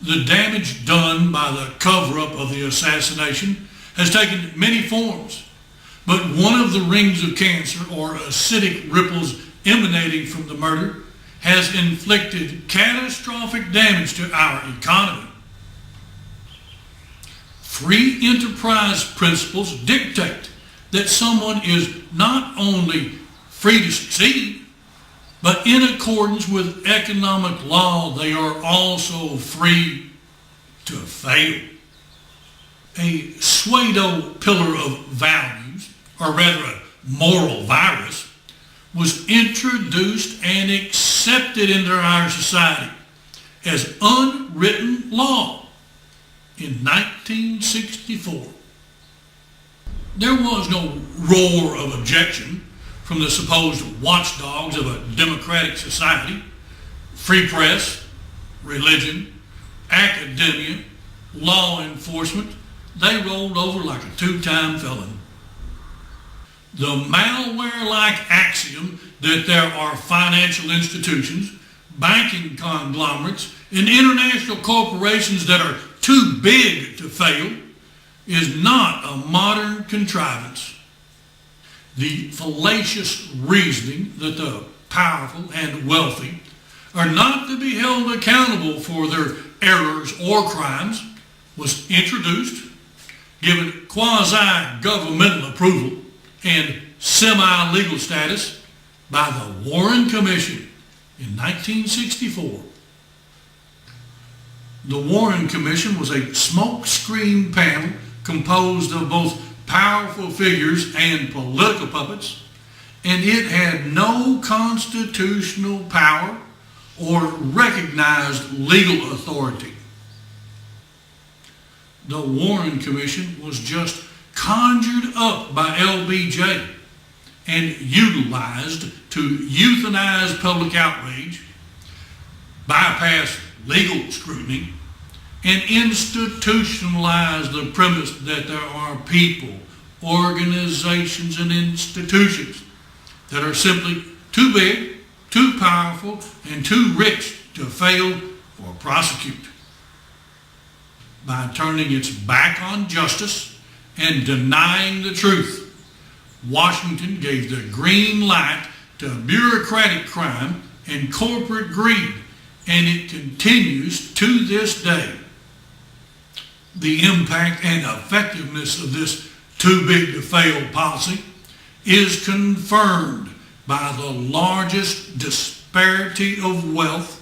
The damage done by the cover-up of the assassination has taken many forms, but one of the rings of cancer, or acidic ripples emanating from the murder, has inflicted catastrophic damage to our economy. Free enterprise principles dictate that someone is not only free to succeed, but in accordance with economic law, they are also free to fail. A pseudo pillar of values, or rather a moral virus, was introduced and accepted into our society as unwritten law in 1964. There was no roar of objection from the supposed watchdogs of a democratic society: free press, religion, academia, law enforcement. They rolled over like a two-time felon. The malware-like axiom that there are financial institutions, banking conglomerates, and international corporations that are too big to fail is not a modern contrivance. The fallacious reasoning that the powerful and wealthy are not to be held accountable for their errors or crimes was introduced, given quasi-governmental approval and semi-legal status by the Warren Commission in 1964. The Warren Commission was a smokescreen panel composed of both powerful figures and political puppets, and it had no constitutional power or recognized legal authority. The Warren Commission was just conjured up by LBJ and utilized to euthanize public outrage, bypass legal scrutiny, and institutionalize the premise that there are people, organizations, and institutions that are simply too big, too powerful, and too rich to fail or prosecute. By turning its back on justice and denying the truth, Washington gave the green light to bureaucratic crime and corporate greed, and it continues to this day. The impact and effectiveness of this too big to fail policy is confirmed by the largest disparity of wealth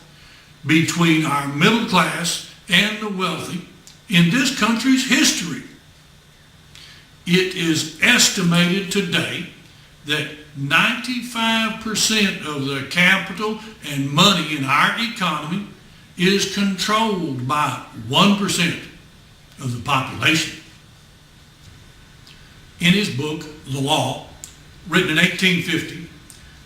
between our middle class and the wealthy in this country's history. It is estimated today that 95% of the capital and money in our economy is controlled by 1% of the population. In his book, The Law, written in 1850,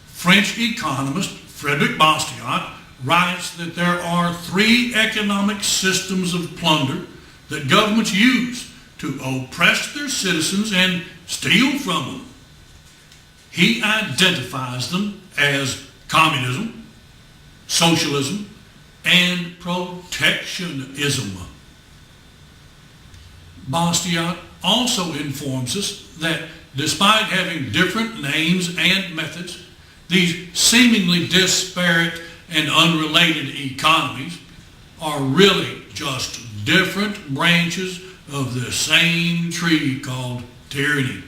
French economist Frederick Bastiat writes that there are three economic systems of plunder that governments use to oppress their citizens and steal from them. He identifies them as communism, socialism, and protectionism. Bastiat also informs us that despite having different names and methods, these seemingly disparate and unrelated economies are really just different branches of the same tree called tyranny.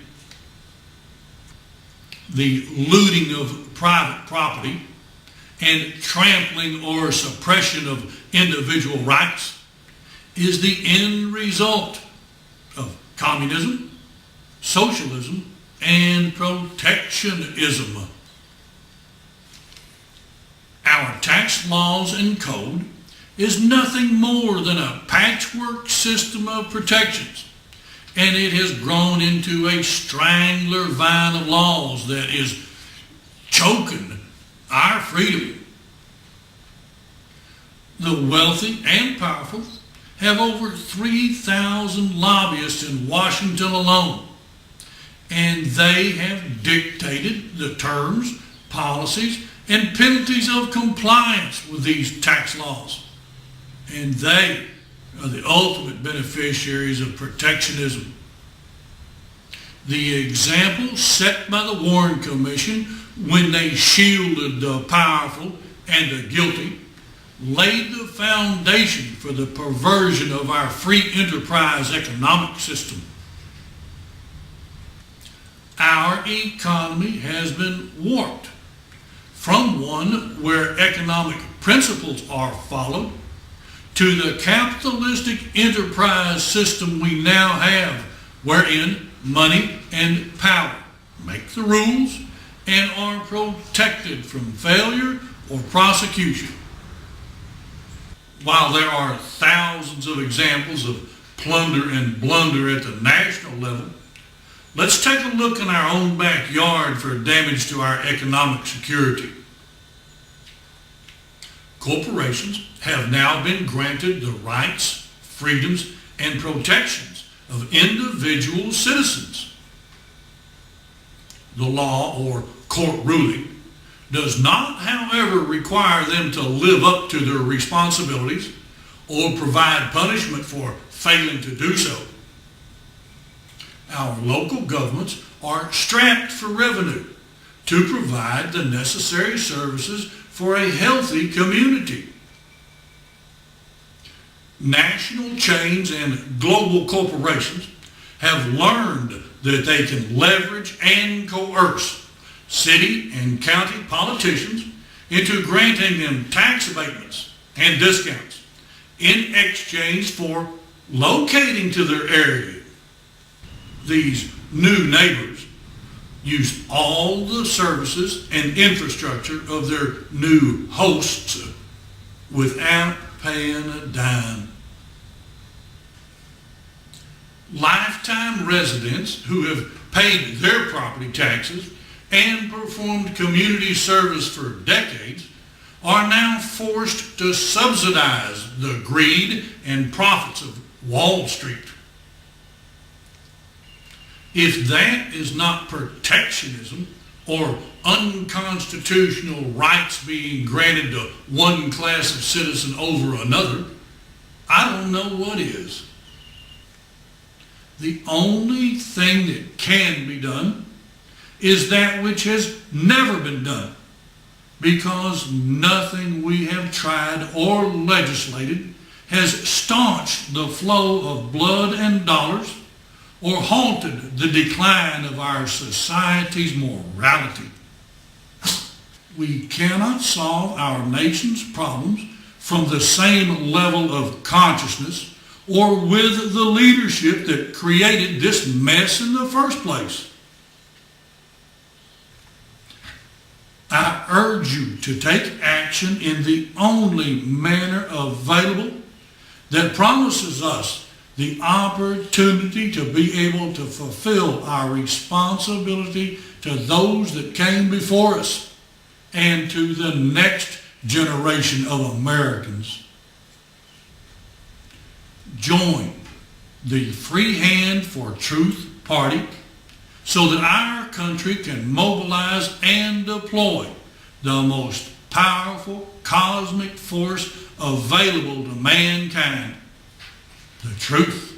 The looting of private property and trampling or suppression of individual rights is the end result of communism, socialism, and protectionism. Our tax laws and code is nothing more than a patchwork system of protections, and it has grown into a strangler vine of laws that is choking our freedom. The wealthy and powerful have over 3,000 lobbyists in Washington alone, and they have dictated the terms, policies, and penalties of compliance with these tax laws. And they are the ultimate beneficiaries of protectionism. The example set by the Warren Commission when they shielded the powerful and the guilty laid the foundation for the perversion of our free enterprise economic system. Our economy has been warped from one where economic principles are followed to the capitalistic enterprise system we now have, wherein money and power make the rules and are protected from failure or prosecution. While there are thousands of examples of plunder and blunder at the national level, let's take a look in our own backyard for damage to our economic security. Corporations have now been granted the rights, freedoms, and protections of individual citizens. The law or court ruling does not, however, require them to live up to their responsibilities or provide punishment for failing to do so. Our local governments are strapped for revenue to provide the necessary services for a healthy community. National chains and global corporations have learned that they can leverage and coerce city and county politicians into granting them tax abatements and discounts in exchange for locating to their area. These new neighbors use all the services and infrastructure of their new hosts without paying a dime. Lifetime residents who have paid their property taxes and performed community service for decades are now forced to subsidize the greed and profits of Wall Street. If that is not protectionism or unconstitutional rights being granted to one class of citizen over another, I don't know what is. The only thing that can be done is that which has never been done, because nothing we have tried or legislated has staunched the flow of blood and dollars or halted the decline of our society's morality. We cannot solve our nation's problems from the same level of consciousness or with the leadership that created this mess in the first place. I urge you to take action in the only manner available that promises us the opportunity to be able to fulfill our responsibility to those that came before us and to the next generation of Americans. Join the Free Hand for Truth Party so that our country can mobilize and deploy the most powerful cosmic force available to mankind, the truth.